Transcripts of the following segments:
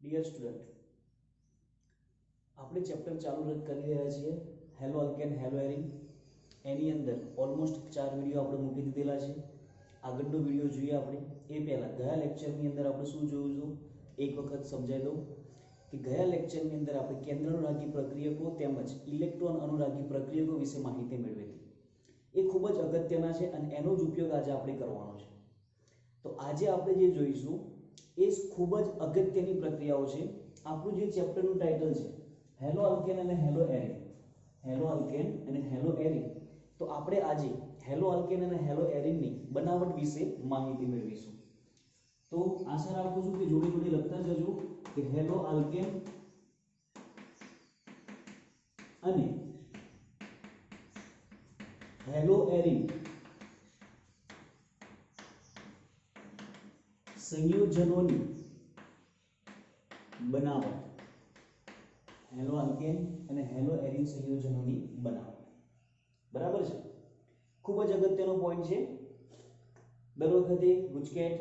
Dear student, આપણે chapter ચાલુ કરી રહ્યા છીએ હેલો અલ્કેન હેલો એરિન. એની અંદર ઓલમોસ્ટ 4 વિડીયો આપણે મૂકી દીધેલા છે. આગળનો વિડીયો જોઈએ આપણે એ પહેલાં ગયા લેક્ચરની અંદર આપણે શું જોયું હતું એક વખત સમજાવી દઉં કે ગયા લેક્ચરની અંદર આપણે કેન્દ્ર અનુરાગી પ્રક્રિયકો તેમજ ઇલેક્ટ્રોન અનુરાગી પ્રક્રિયકો વિશે માહિતી મેળવી હતી. એ ખૂબ જ અગત્યના છે અને એનો જ ઉપયોગ આજે આપણે કરવાનો છે. તો આજે આપણે જે જોઈશું એ ખૂબ જ અગત્યની પ્રક્રિયાઓ છે. આપણું જે ચેપ્ટરનું ટાઇટલ છે હેલો અલ્કેન અને હેલો એરિન, હેલો અલ્કેન અને હેલો એરિન. તો આપણે આજે હેલો અલ્કેન અને હેલો એરિનની બનાવટ વિશે માહિતી મેળવીશું. તો આશા રાખું છું કે જોડે જોડે લખતા જજો કે હેલો અલ્કેન અને હેલો એરિન સંયોજનોની બનાવટ. હેલો અલ્કેન અને હેલો એરિન સંયોજનોની બનાવટ. બરાબર છે, ખૂબ જ અગત્યનો પોઈન્ટ છે. દર વખતે ગુજકેટ,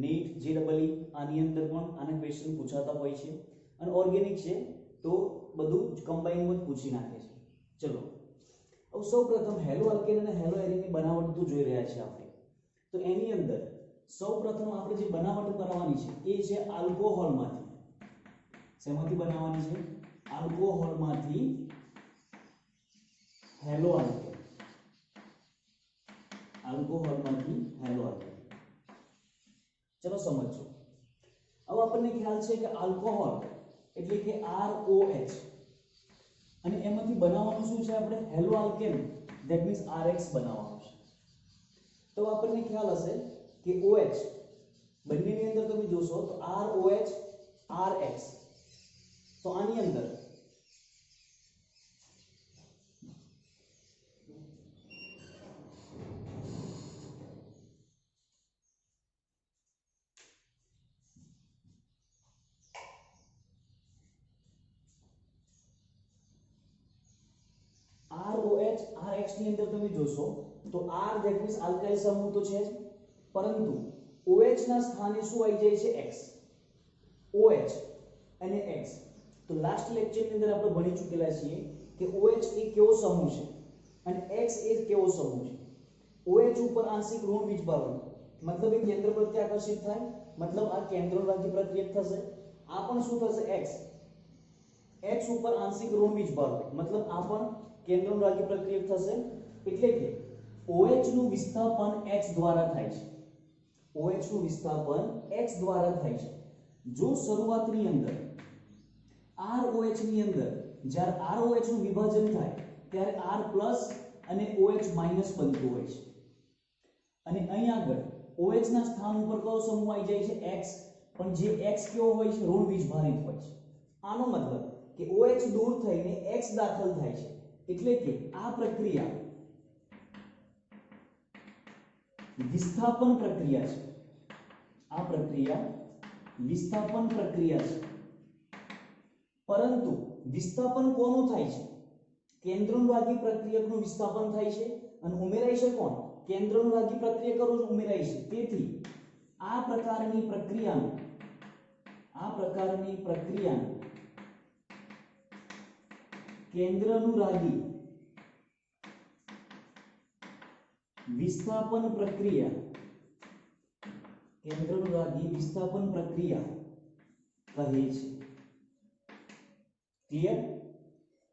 નીટ, જેડબલઈ આની અંદર પણ આના ક્વેશ્ચન પૂછાતા હોય છે અને ઓર્ગેનિક છે તો બધું કમ્બાઈનમાં જ પૂછી નાખે છે. ચલો હવે સૌપ્રથમ હેલો અલ્કેન અને હેલો એરિનની બનાવટ તો જોઈ રહ્યા છે આપણે. તો એની અંદર સૌપ્રથમ આપણે જે બનાવટ કરવાની છે એ છે આલ્કોહોલમાંથી. શેમાંથી બનાવવાની છે? આલ્કોહોલમાંથી હેલો અલ્કેન. આલ્કોહોલમાંથી hello alkane. ચલો સમજો. હવે આપણને ખ્યાલ છે કે આલ્કોહોલ એટલે કે ROH અને એમાંથી બનાવવાનું શું છે? આપણે hello alkane that means RH બનાવવાનું છે. તો આપણને ખ્યાલ હશે કે OH બંનેની અંદર તમે જોશો તો ROH RH. તો આની અંદર ROH RH ની અંદર તમે જોશો તો R ધેટ મીન્સ આલ્કાઇલ સમૂહ તો છે જ, પરંતુ OH ના સ્થાને શું આવી જાય છે? X. OH અને X. તો લાસ્ટ લેક્ચરની અંદર આપણે ભણી ચૂકેલા છીએ કે OH એ કેવો સમૂહ છે અને X એ કેવો સમૂહ છે. OH ઉપર આંશિક ઋણ વીજભારણ મતલબ એ કેન્દ્ર પ્રત્યે આકર્ષિત થાય, મતલબ આ કેન્દ્ર અનુરાગી પ્રક્રિયક થશે. આ પણ શું થશે? X. X ઉપર આંશિક ઋણ વીજભારણ મતલબ આ પણ કેન્દ્ર અનુરાગી પ્રક્રિયક થશે. એટલે કે OH નું વિસ્થાપન X દ્વારા થાય છે. OH નું વિસ્થાપન X દ્વારા થાય છે. જો શરૂઆતની અંદર ROH ની અંદર જ્યારે ROH નું વિભાજન થાય ત્યારે R પ્લસ અને OH માઈનસ બનતું હોય છે અને અહીં આગળ OH ના સ્થાન ઉપર કયો સમૂહ આવી જાય છે? X. પણ જે X કેવો હોય છે? ઋણ વીજભારિત હોય છે. આનો મતલબ કે OH દૂર થઈને X દાખલ થાય છે. એટલે કે આ પ્રક્રિયા વિસ્થાપન પ્રક્રિયા છે. આ પ્રક્રિયા વિસ્થાપન પ્રક્રિયા છે. પરંતુ વિસ્થાપન કોનું થાય છે? કેન્દ્ર અનુરાગી પ્રક્રિયકનું વિસ્થાપન થાય છે અને ઉમેરાય છે કોણ? કેન્દ્ર અનુરાગી પ્રક્રિયકનું જ ઉમેરાય છે. તેથી આ પ્રકારની પ્રક્રિયાનું કેન્દ્ર અનુરાગી વિસ્થાપન પ્રક્રિયા કહે છે. ક્લિયર?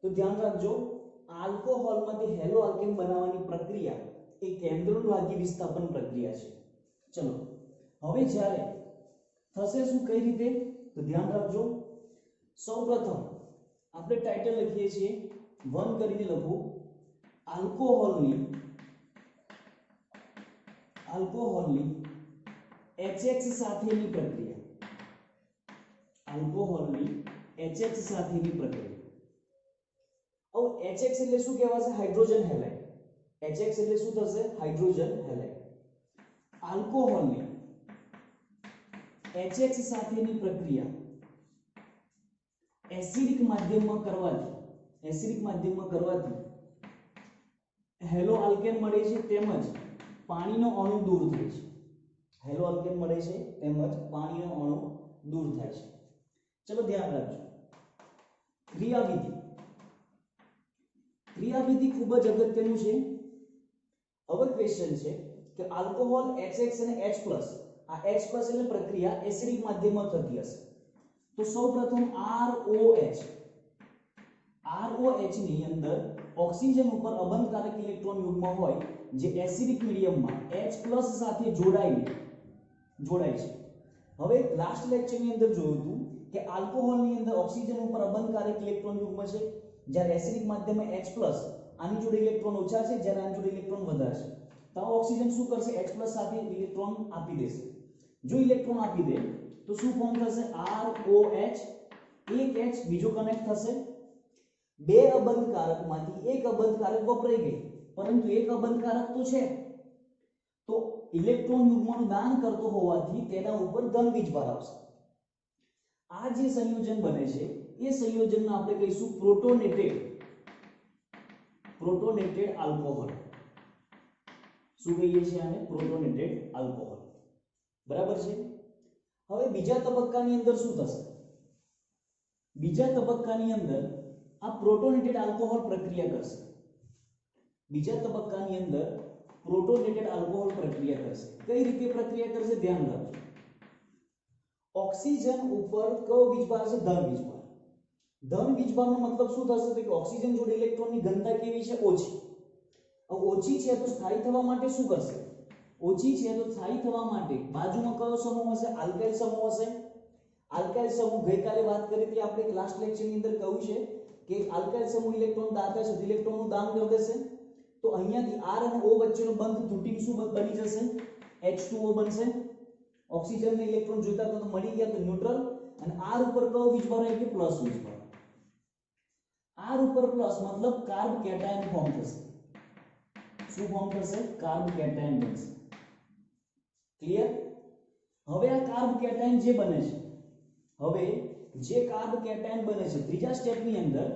તો ધ્યાન રાખજો, આલ્કોહોલમાંથી હેલો અલ્કેન બનાવવાની પ્રક્રિયા એ કેન્દ્ર અનુરાગી વિસ્થાપન પ્રક્રિયા છે. ચલો હવે જ્યારે થશે શું, કઈ રીતે? તો ધ્યાન રાખજો. સૌપ્રથમ આપણે ટાઇટલ લખીએ છીએ 1 કરીને લખો આલ્કોહોલની HX સાથેની પ્રક્રિયા. આલ્કોહોલની HX સાથેની પ્રક્રિયા. હવે HX એટલે શું કહેવાશે? Hydrogen halide. HX એટલે શું થશે? Hydrogen halide. આલ્કોહોલની HX સાથેની પ્રક્રિયા એસિડિક માધ્યમમાં કરવાથી હેલો અલ્કેન મળે છે તેમજ પાણીનો અણુ દૂર થાય છે. હેલો અલ્કેન મળે છે તેમજ પાણીનો અણુ દૂર થાય છે. चलो ध्यान રાખજો ક્રિયાવિધિ ક્રિયાવિધિ ખૂબ જ અગત્યનું છે હવે ક્વેશ્ચન છે કે આલ્કોહોલ HX અને H+ આ H+ એટલે પ્રક્રિયા એસિડિક માધ્યમમાં થતી હશે તો સૌપ્રથમ ROH ની અંદર ઓક્સિજન ઉપર અબંધકારક ઇલેક્ટ્રોન યુગ્મ હોય જે એસિડિક મીડિયમમાં H+ સાથે જોડાય છે હવે લાસ્ટ લેક્ચરની અંદર જોયું હતું કે આલ્કોહોલની અંદર ઓક્સિજન ઉપર અબંધકારક ઇલેક્ટ્રોન યુગ્મ છે જ્યારે એસિડિક માધ્યમમાં H+ આની જોડે ઇલેક્ટ્રોન ઓછા છે જ્યારે આની જોડે ઇલેક્ટ્રોન વધારે છે તો ઓક્સિજન શું કરશે H+ સાથે ઇલેક્ટ્રોન આપી દેશે જો ઇલેક્ટ્રોન આપી દે તો શું ફોર્મ થશે ROH એક H બીજો કનેક્ટ થશે બે અબંધકારકમાંથી એક અબંધકારક વપરાઈ ગઈ પરંતુ એક અબંધકારક તો છે તો ઇલેક્ટ્રોન યુગ્મનું દાન કરતો હોવાથી તેના ઉપર ધન વીજભાર આવશે આ જે સંયોજન બને છે એ સંયોજનને આપણે કહીશું પ્રોટોનેટેડ આલ્કોહોલ શું કહીએ છીએ આને પ્રોટોનેટેડ આલ્કોહોલ બરાબર છે હવે બીજા તબક્કાની અંદર શું થશે બીજા તબક્કાની અંદર આ પ્રોટોનેટેડ આલ્કોહોલ પ્રક્રિયા કરશે બીજા તબક્કાની અંદર પ્રોટોનેટેડ આલ્કોહોલ પ્રક્રિયા કરશે કઈ રીતે પ્રક્રિયા કરશે ધ્યાન રાખજો ઓક્સિજન ઉપર કયો વીજભાર છે ધન વીજભારનો મતલબ શું થશે તો કે ઓક્સિજન જોડે ઇલેક્ટ્રોનની ઘનતા કેવી છે ઓછી હવે ઓછી છે તો સ્થાયી થવા માટે શું કરશે ઓછી છે તો સ્થાયી થવા માટે બાજુમાં કયો સમૂહ હશે આલ્કાઇલ સમૂહ હશે આલ્કાઇલ સમૂહ ગઈકાલે વાત કરી હતી આપણે લાસ્ટ લેક્ચરની અંદર કહ્યું છે કે આલ્કાઇલ સમૂહ ઇલેક્ટ્રોન દાતા છે ઇલેક્ટ્રોનનું દાન કરી દેશે તો અહીંયાથી R અને O વચ્ચેનો બંધ તૂટીને શું બની જશે H2O બનશે ઓક્સિજનને ઇલેક્ટ્રોન જોઈતા તો મળી ગયા તો ન્યુટ્રલ અને R ઉપર કયો વીજભાર આવે કે પ્લસ વીજભાર R ઉપર પ્લસ મતલબ કાર્બ કેટાયન ફોર્મ થશે શું ફોર્મ થશે કાર્બ કેટાયન બનશે ક્લિયર હવે આ કાર્બ કેટાયન જે બને છે હવે જે કાર્બ કેટાયન બને છે ત્રીજા સ્ટેપની અંદર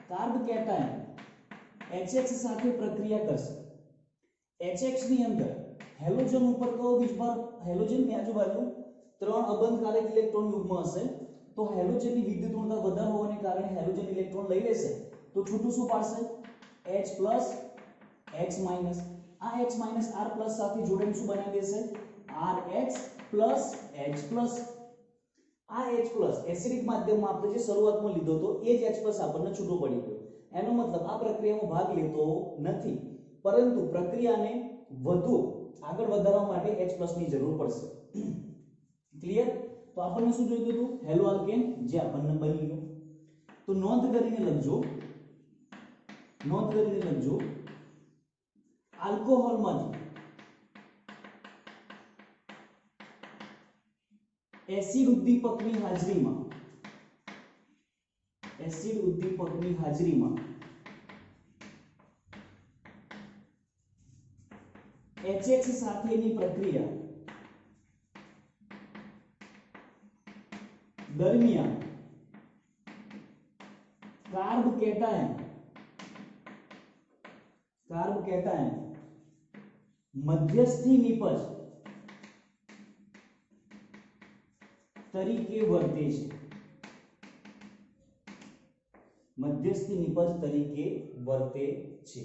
કાર્બ કેટાયન HX સાથે પ્રક્રિયા કરશે HX ની અંદર હેલોજન ઉપર કયો વીજભાર હેલોજનની આજુબાજુ ત્રણ અબંધકારક ઇલેક્ટ્રોન યુગ્મ હશે તો હેલોજનની વિદ્યુત ઋણતા વધારે હોવાને કારણે હેલોજન ઇલેક્ટ્રોન લઈ લેશે તો છૂટું શું પાડશે H+ H- આ H- R+ સાથે જોડીને શું બનાવી દેશે RH + H+. આ H+ એસિડિક માધ્યમમાં આપણે જે શરૂઆતમાં લીધો તો એ જ H+ આપણને છૂટો પડી ગયો એનો મતલબ આ પ્રક્રિયામાં ભાગ લેતો નથી પરંતુ પ્રક્રિયાને વધુ આગળ વધારવા માટે H+ ની જરૂર પડશે ક્લિયર તો આપણને શું જોઈતું હતું હેલો આલ્કેન જે આપણને બની ગયું તો નોંધ કરીને લખજો આલ્કોહોલમાંથી એસિડ ઉદ્દીપકની હાજરીમાં HX સાથેની પ્રક્રિયા દરમિયાન કાર્બ કેટાયન મધ્યસ્થી નિપજ તરીકે વર્તે છે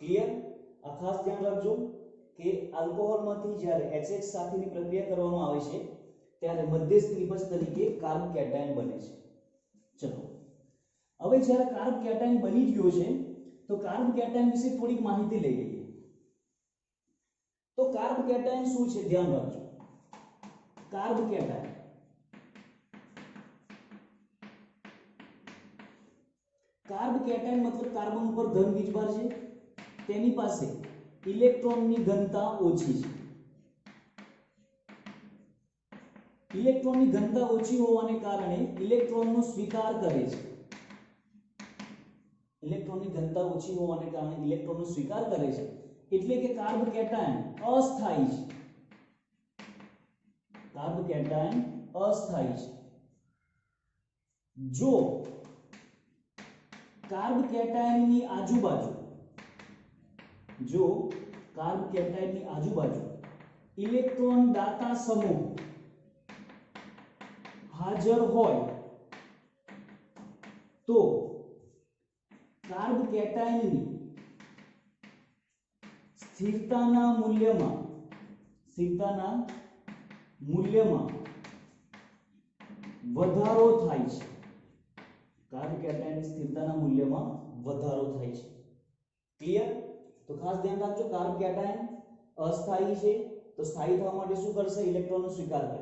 ક્લિયર આ ખાસ ધ્યાન રાખજો કે આલ્કોહોલમાંથી જ્યારે HX સાથેની પ્રક્રિયા કરવામાં આવે છે ત્યારે મધ્યસ્થી નિપજ તરીકે કાર્બ કેટાયન બને છે ચલો હવે જ્યારે કાર્બ કેટાયન બની ગયો છે તો કાર્બ કેટાયન વિશે થોડીક માહિતી લઈ લઈએ તો કાર્બ કેટાયન શું છે ધ્યાન રાખજો કાર્બ કેટાયન મતલબ કાર્બન ઉપર ધન વીજભાર છે તેની પાસે ઇલેક્ટ્રોનની ઘનતા ઓછી છે ઇલેક્ટ્રોનની ઘનતા ઓછી હોવાને કારણે ઇલેક્ટ્રોનનો સ્વીકાર કરે છે એટલે કે કાર્બ કેટાયન અસ્થાયી છે જો કાર્બ કેટાયનની આજુબાજુ ઇલેક્ટ્રોન દાતા સમૂહ હાજર હોય તો કાર્બ કેટાયનની સ્થિરતાના મૂલ્યમાં વધારો થાય છે. કાર્બ કેટાયનની સ્થિરતાના મૂલ્યમાં વધારો થાય છે. ક્લિયર? તો ખાસ ધ્યાન રાખજો, કાર્બ કેટાયન અસ્થાયી છે તો સ્થાયી થવા માટે શું કરશે? ઇલેક્ટ્રોનનો સ્વીકાર કરે.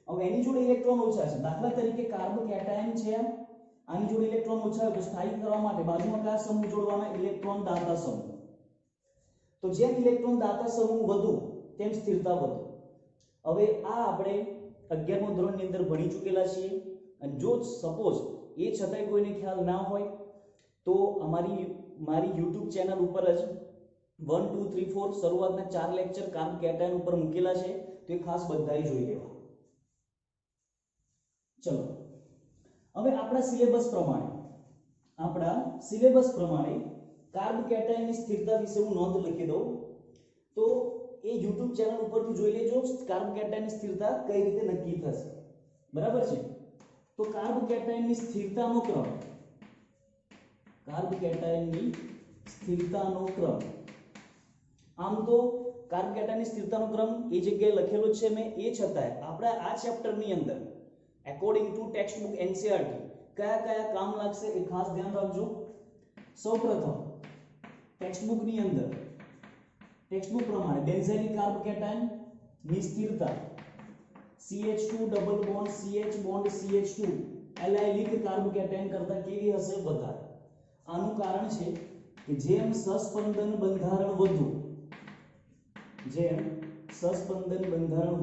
હવે એની જોડે ઇલેક્ટ્રોન ઓછા છે, દાખલા તરીકે કાર્બ કેટાયન છે, આની જોડે ઇલેક્ટ્રોન ઓછા હોય તો સ્થાયી કરવા માટે બાજુમાં કયા સમૂહ જોડવાના? ઇલેક્ટ્રોન દાતા સમૂહ. તો જેમ ઇલેક્ટ્રોન દાતા સમૂહ વધુ તેમ સ્થિરતા વધુ. હવે આ આપણે 11મા ધોરણની અંદર ભણી ચૂકેલા છીએ, અને જો સપોઝ એ છતાંય કોઈને ખ્યાલ ના હોય તો મારી YouTube ચેનલ ઉપર જ 1 2 3 4 શરૂઆતના 4 લેક્ચર કાર્બ કેટાયન ઉપર મૂકેલા છે, તો એ ખાસ બધાય જોઈ લેવા. ચલો, હવે આપણા સિલેબસ પ્રમાણે કાર્બ કેટાયનની સ્થિરતા વિશે હું નોંધ લખી દઉં. તો એ YouTube ચેનલ ઉપરથી જોઈ લેજો કાર્બ કેટાયનની સ્થિરતા કઈ રીતે નક્કી થશે. બરાબર છે? તો કાર્બ કેટાયનની સ્થિરતાનો ક્રમ, આમ તો કાર્બ કેટાયનની સ્થિરતાનો ક્રમ એ જગ્યાએ લખેલો છે મેં, એ છતાંય આપણે આ ચેપ્ટરની અંદર according to text book NCERT કયા કયા કામ લાગશે એ ખાસ ધ્યાન રાખજો. સૌપ્રથમ ટેક્સ્ટ બુકની અંદર ટેક્સ્ટબુક પ્રમાણે બેન્ઝેલિક કાર્બ કેટાયન ની સ્થિરતા CH2 double bond CH bond CH2 allylic carbocation કરતા કેવી હશે? વધારે. આનું કારણ છે કે જેમ સસ્પંદન બંધારણ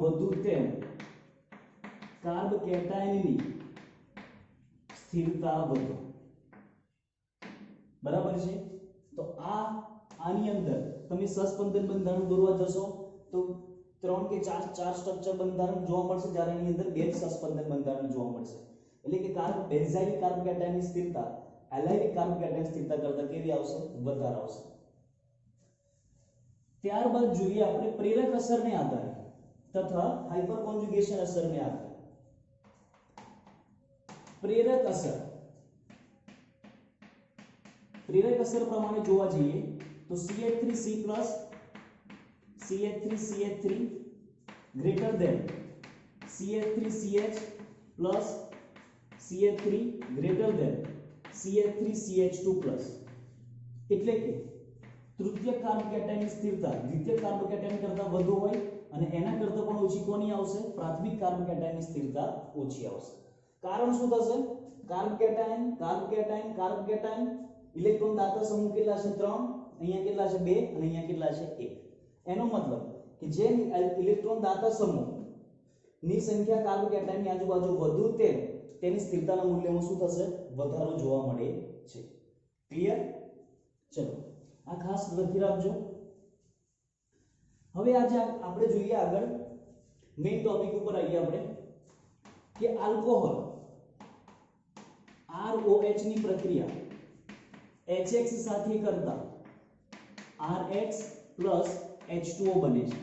વધુ તેમ કાર્બ કેટાયનની સ્થિરતા વધુ. બરાબર છે? તો આની અંદર તમે સસ્પંદન બંધારણ દોરવા જશો તો 3 કે 4 સ્ટ્રક્ચર બંધારણ જોવા મળશે, જ્યારે એની અંદર 2 સસ્પંદન બંધારણ જોવા મળશે. એટલે કે બેન્ઝાઇલિક કાર્બ કેટાયનની સ્થિરતા એલાયલિક કાર્બ કેટાયન સ્થિરતા કરતા કેવી આવશે? વધારે આવશે. ત્યારબાદ જોઈએ આપણે પ્રેરક અસરને આધારે તથા હાઇપર કોન્જુગેશન અસરને આધારે. પ્રેરક અસર પ્રમાણે જોવા જઈએ તો CH3C+ CH3CH3 greater than CH3CH plus CH3 greater than CH3CH2 plus. એટલે કે તૃતીય કાર્બ કેટાયનની સ્થિરતા દ્વિતીય કાર્બ કેટાયન કરતા વધુ હોય અને એના કરતા પણ ઓછી કોની આવશે? પ્રાથમિક કાર્બ કેટાયનની સ્થિરતા ઓછી આવશે. કારણ શું થશે? કાર્બ કેટાયન ઇલેક્ટ્રોન દાતા સમૂહ કેટલા છે? 3, અહીંયા કેટલા છે? 2 અને અહીંયા કેટલા છે? 1. એનો મતલબ કે જે ઇલેક્ટ્રોન દાતા સમૂહ ની સંખ્યા કાર્બ કેટાયનની આજુબાજુ વધુ તેમ તેની સ્થિરતાના મૂલ્યમાં શું થશે? વધારો જોવા મળે છે. ક્લિયર? ચલો, આ ખાસ લખી રાખજો. હવે આજે આપણે જોઈએ આગળ મેઇન ટોપિક ઉપર આવીએ આપણે કે આલ્કોહોલ ROH ની પ્રક્રિયા HX સાથે કરતા RH plus H2O બને છે.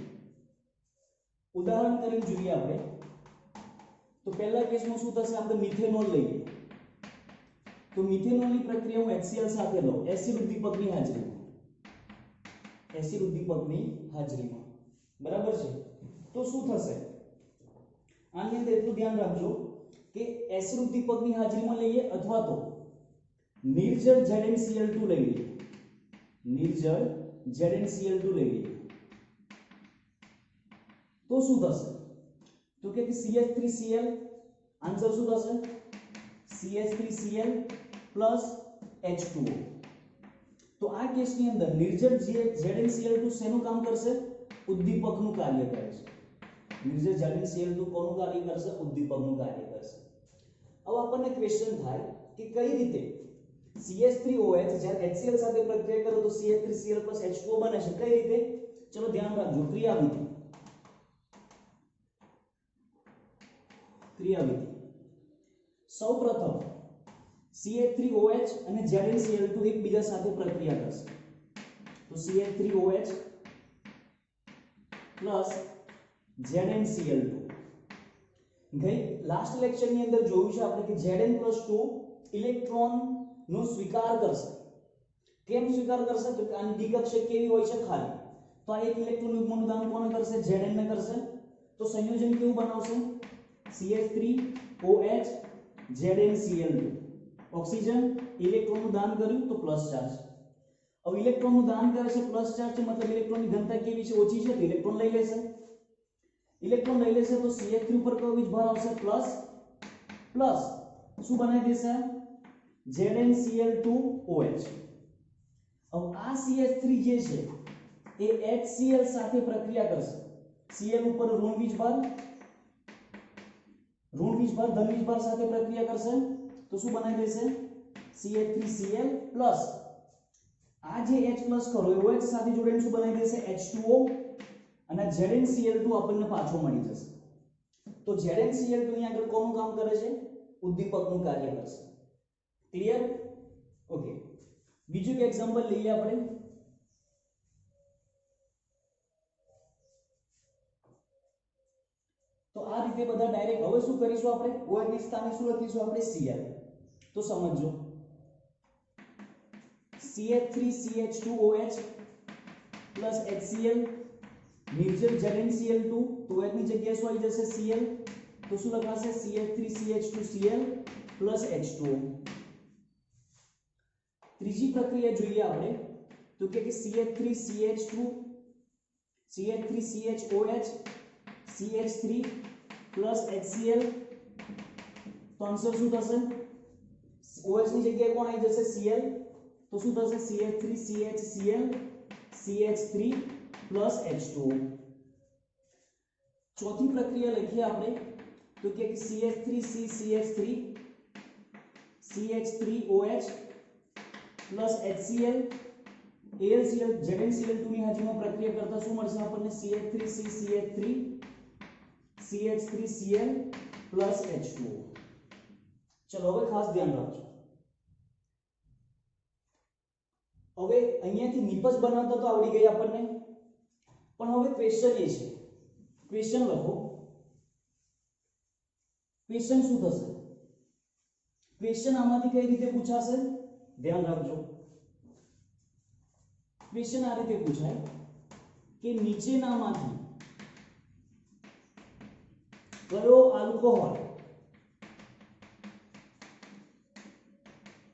ઉદાહરણ કરીને જોઈએ આપણે તો પહેલા કેસમાં શું થશે? આપણે મિથેનોલ લઈએ તો મિથેનોલની પ્રક્રિયા હું HCl સાથે લઉં એસિડ ઉદ્દીપકની હાજરીમાં. બરાબર છે? તો શું થશે? આની અંદર એટલું ધ્યાન રાખજો કે એસિડ ઉદ્દીપકની હાજરીમાં લઈએ અથવા તો નિર્જળ ZnCl2 લઈ લઈએ તો શું થશે? તો કે CH3Cl, આન્સર શું થશે? CH3Cl plus H2O. તો આ કેસની અંદર નિર્જળ ZnCl2 શેનું કામ કરશે? ઉદ્દીપકનું કાર્ય કરે છે. નિર્જળ ZnCl2 કોનું કાર્ય કરશે? ઉદ્દીપકનું કાર્ય કરશે. હવે આપણને ક્વેશ્ચન થાય કે કઈ રીતે CH3OH જ્યારે HCl સાથે પ્રક્રિયા કરો તો CH3Cl plus H2O બને છે. કઈ રીતે? ચલો ધ્યાન રાખજો. ક્રિયાવિધિ. સૌપ્રથમ CH3OH અને ZnCl2 એકબીજા સાથે પ્રક્રિયા કરશે તો CH3OH plus ZnCl2. ગઈ લાસ્ટ લેક્ચરની અંદર જોયું છે આપણે કે Zn+2 ઇલેક્ટ્રોન નો સ્વીકાર કરશે. કેમ સ્વીકાર કરશે? તો કે આની ડી કક્ષક કેવી હોય છે? ખાલી. તો આ એક ઇલેક્ટ્રોન યુગ્મનું દાન કોણ કરશે? Zn ને કરશે. તો સંયોજન કેવું બનાવશે? CH3OH ZnCl2. ઓક્સિજન ઇલેક્ટ્રોનનું દાન કર્યું તો પ્લસ ચાર્જ. હવે ઇલેક્ટ્રોનનું દાન કરે છે પ્લસ ચાર્જ છે, મતલબ ઇલેક્ટ્રોનની ઘનતા કેવી છે? ઓછી છે, તો ઇલેક્ટ્રોન લઈ લેશે. ઇલેક્ટ્રોન લઈ લેશે તો CH3 ઉપર કયો વીજભાર આવશે? પ્લસ. પ્લસ શું બનાવી દેશે? ZnCl2OH. હવે આ CH3 જે છે એ HCl સાથે પ્રક્રિયા કરશે. Cl ઉપર ઋણ વીજભાર ધન વીજભાર સાથે પ્રક્રિયા કરશે તો શું બનાવી દેશે? CH3Cl plus. આ જે H પ્લસ કરો એ OH સાથે જોડીને શું બનાવી દેશે? H2O. અને ZnCl2 આપણને પાછો મળી જશે. તો ZnCl2 અહીં આગળ કોનું કામ કરે છે? ઉદ્દીપકનું કાર્ય કરશે. ક્લિયર? ઓકે. બીજું એક એક્ઝામ્પલ લઈએ આપણે. તો આ રીતે બધા ડાયરેક્ટ હવે શું કરીશું આપણે? OH ની સ્થાને શું લખીશું આપણે? Cl. તો સમજો CH3CH2OH પ્લસ HCl નિર્જર ZnCl2. તો OH ની જગ્યાએ શું આવી જશે? Cl. તો શું લખાશે? CH3CH2Cl plus H2O. ત્રીજી પ્રક્રિયા જોઈએ આપણે તો કે CH3CH2 CH3CHOH CH3 plus HCl. તો આન્સર શું થશે? OH ની જગ્યાએ કોણ આવી જશે? Cl. તો શું થશે? CH3CHCl CH3 plus H2O. ચોથી પ્રક્રિયા લખીએ આપણે તો કે CH3CCH3 CH3OH plus HCl AlCl ZnCl2 ની હાજરીમાં પ્રક્રિયા કરતા શું મળશે આપણને? CH3CCH3 CH3Cl plus H2O. ચલો હવે ખાસ ધ્યાન રાખજો. હવે અહીંયાથી નિપજ બનાવતા તો આવડી ગઈ આપણને, પણ હવે ક્વેશ્ચન એ છે. ક્વેશ્ચન લખો. ક્વેશ્ચન શું થશે? ક્વેશ્ચન આમાંથી કઈ રીતે પૂછાશે? ધ્યાન રાખજો. ક્વેશ્ચન આ રીતે પૂછાય કે નીચેનામાંથી કયો આલ્કોહોલ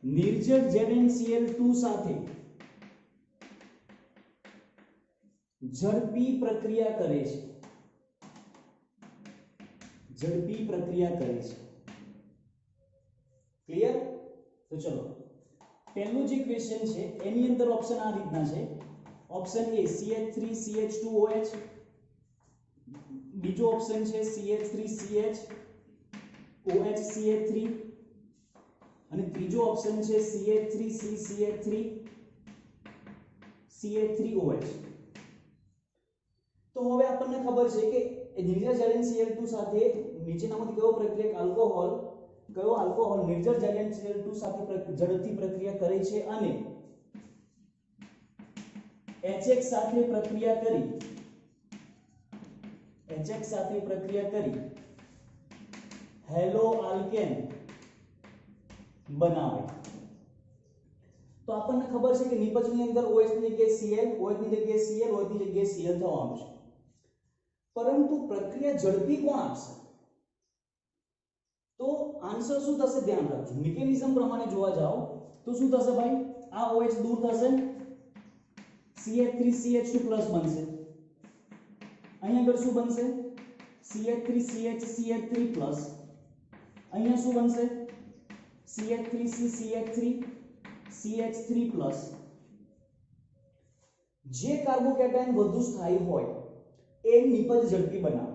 નિર્જર ZnCl2 સાથે ઝડપી પ્રક્રિયા કરે છે? ઝડપી પ્રક્રિયા કરે છે. ક્લિયર? તો ચલો પહેલું જે ક્વેશ્ચન છે એની અંદર ઓપ્શન આ રીતના છે. ઓપ્શન એ CH3CH2OH, બીજો ઓપ્શન છે CH3CHOHCH3 અને ત્રીજો ઓપ્શન છે CH3CCH3 CH3OH. તો હવે આપણને ખબર છે કે નિર્જર ZnCl2 સાથે નીચેનામાંથી કયો આલ્કોહોલ નિર્જર ZnCl2 સાથે ઝડપથી પ્રક્રિયા કરે છે અને HX સાથે પ્રક્રિયા કરી હેલો આલ્કેન બનાવે. તો આપણને ખબર છે કે નિપજની અંદર OH ની જગ્યાએ Cl, OH ની જગ્યાએ Cl, OH ની જગ્યાએ Cl થવાનું છે. પરંતુ પ્રક્રિયા ઝડપી કોણ આપશે? તો આન્સર શું થશે? ધ્યાન રાખજો. મિકેનિઝમ પ્રમાણે જોવા જાઓ તો શું થશે ભાઈ? આ OH દૂર થશે, CH3CH2 પ્લસ બનશે. અહીંયા આગળ શું બનશે? CH3CHCH3 plus. અહીંયા શું બનશે? CH3CCH3 CH3 plus. જે કાર્બોકેટાયન વધુ સ્થાયી હોય એ નિપજ ઝડપી બનાવે.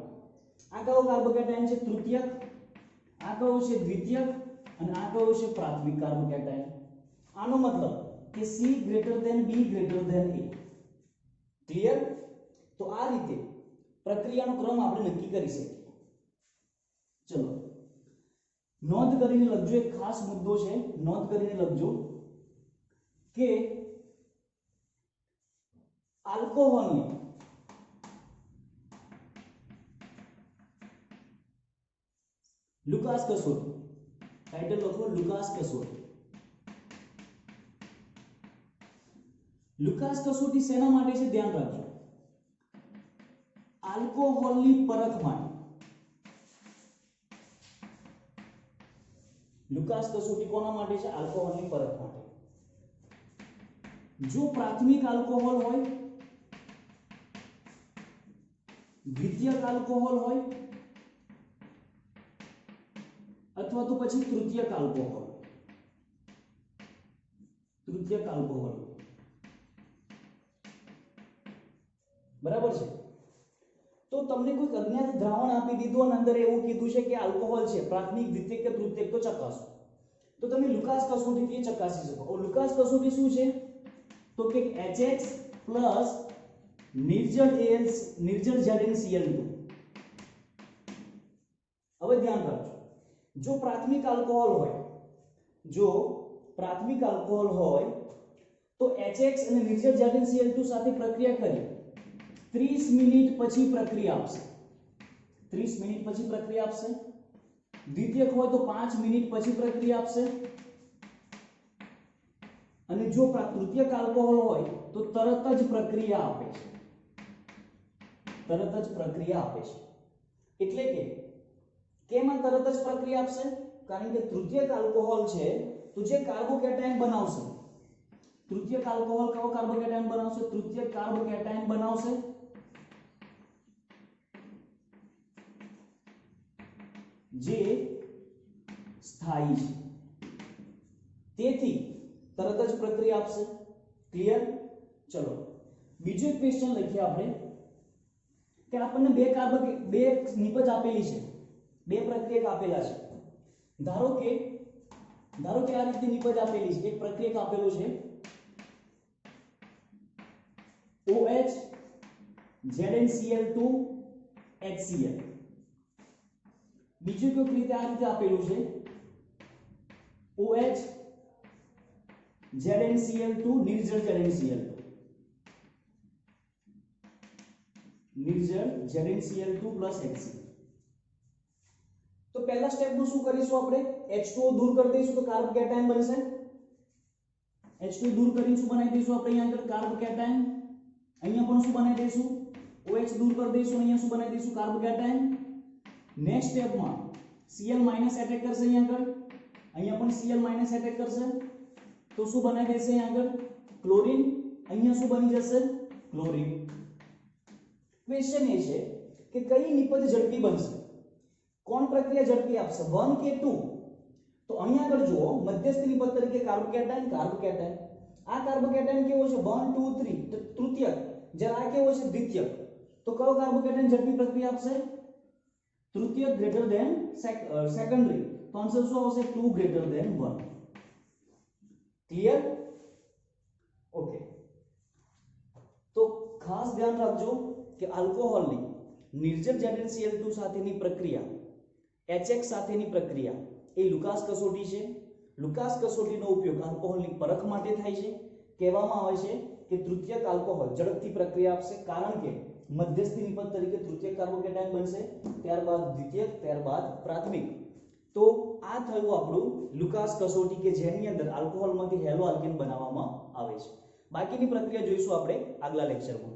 આ કયો કાર્બોકેટાયન છે? તૃતીયક. આ કયો છે? દ્વિતીયક. અને આ કયો છે? પ્રાથમિક કાર્બોકેટાયન. આનો મતલબ કે C greater than B greater than A. Clear? તો આ રીતે પ્રક્રિયાનો ક્રમ આપણે નક્કી કરી શકીએ. ચલો નોંધ કરીને લખજો. એક ખાસ મુદ્દો છે, નોંધ કરીને લખજો કે આલ્કોહોલને લુકાસ કસોટી, ટાઇટલ લખો લુકાસ કસોટી. લુકાસ કસોટી શેના માટે છે ધ્યાન રાખજો, આલ્કોહોલની પરખ માટે. લુકાસ કસોટી કોના માટે છે? આલ્કોહોલની પરખ માટે. જો પ્રાથમિક આલ્કોહોલ હોય, દ્વિતીયક આલ્કોહોલ હોય અથવા તો પછી તૃતીયક આલ્કોહોલ. તૃતીયક આલ્કોહોલ બરાબર છે. તો તમને કોઈ અજ્ઞાત દ્રાવણ આપી દીધું અને અંદર એવું કીધું છે કે આલ્કોહોલ છે, પ્રાથમિક, દ્વિતીયક કે તૃતીયક, તો ચકાસો. તો તમે લુકાસ કસોટીથી ચકાસી શકો. લુકાસ કસોટી શું છે? તો કે HX પ્લસ નિર્જળ ZnCl2. હવે ધ્યાન રાખજો, જો પ્રાથમિક આલ્કોહોલ હોય, જો પ્રાથમિક આલ્કોહોલ હોય તો HX અને નિર્જળ ZnCl2 સાથે પ્રક્રિયા કરી 30 મિનિટ પછી પ્રક્રિયા આપશે. 30 મિનિટ પછી પ્રક્રિયા આપશે. દ્વિતીયક હોય તો 5 મિનિટ પછી પ્રક્રિયા આપશે. અને જો તૃતીયક આલ્કોહોલ હોય તો તરત જ પ્રક્રિયા આપે છે. તરત જ પ્રક્રિયા આપે છે. એટલે કે કેમ આ તરત જ પ્રક્રિયા આપશે? કારણ કે તૃતીયક આલ્કોહોલ છે તો જે કાર્બોકેટાયન બનાવશે, તૃતીયક આલ્કોહોલ કયો કાર્બોકેટાયન બનાવશે? તૃતીયક કાર્બોકેટાયન બનાવશે જે સ્થાયી છે. તેથી તરત જ પ્રક્રિયા આપશે. ક્લિયર? ચલો બીજો એક ક્વેશ્ચન લખીએ આપણે કે આપણને બે નિપજ આપેલી છે, બે પ્રક્રિયક આપેલા છે. ધારો કે આ રીતે નિપજ આપેલી છે. એક પ્રક્રિયક આપેલું છે OH ZnCl2 HCl. બીજું કોઈક રીતે આ રીતે આપેલું છે OH ZnCl2 નિર્જળ ZnCl2. નિર્જળ ZnCl2 plus HCl. તો પહેલા સ્ટેપમાં શું કરીશું આપણે? H2O દૂર કરી દઈશું તો કાર્બોકેટાયન બનશે. H2 દૂર કરીને શું બનાવી દઈશું આપણે? અહીંયા આગળ કાર્બોકેટાયન. અહીંયા પણ શું બનાવી દઈશું? OH દૂર કરી દઈશું. અહીંયા શું બનાવી દઈશું? કાર્બોકેટાયન. નેક્સ્ટ સ્ટેપમાં Cl માઈનસ એટેક કરશે અહીંયા આગળ. અહીંયા પણ Cl માઈનસ એટેક કરશે તો શું બનાવી દેશે? અહીંયા આગળ ક્લોરીન. અહીંયા શું બની જશે? ક્લોરીન. ક્વેશ્ચન એ છે કે કઈ નિપજ ઝડપી બનશે? કોણ પ્રક્રિયા ઝડપી આપશે, 1 કે 2? તો અહીંયા આગળ જુઓ, મધ્યસ્થ નિપજ તરીકે કાર્બોકેટાયન. આ કાર્બોકેટાયન કેવો છે? 1 2 3 તૃતીયક. જ્યારે આ કેવો છે? દ્વિતીયક. તો કયો કાર્બોકેટાયન ઝડપી પ્રક્રિયા આપશે? તૃતીયક ગ્રેટર ધેન સેકન્ડરી. તો આન્સર શું આવશે? 2 ગ્રેટર ધેન 1. ક્લિયર? ઓકે. તો ખાસ ધ્યાન રાખજો કે આલ્કોહોલની નિર્જળ ZnCl2 સાથેની પ્રક્રિયા, HX સાથેની પ્રક્રિયા એ લુકાસ કસોટી છે. લુકાસ કસોટીનો ઉપયોગ આલ્કોહોલની પરખ માટે થાય છે. કહેવામાં આવે છે કે તૃતીયક આલ્કોહોલ ઝડપથી પ્રક્રિયા આપશે કારણ કે મધ્યસ્થી નિપજ તરીકે તૃતીયક કાર્બોકેટાયન બનશે, ત્યારબાદ દ્વિતીયક, ત્યારબાદ પ્રાથમિક. તો આ થયું આપણું લુકાસ કસોટી કે જેની અંદર આલ્કોહોલમાંથી હેલો આલ્કેન બનાવવામાં આવે છે. બાકીની પ્રક્રિયા જોઈશું આપણે આગલા લેક્ચરમાં.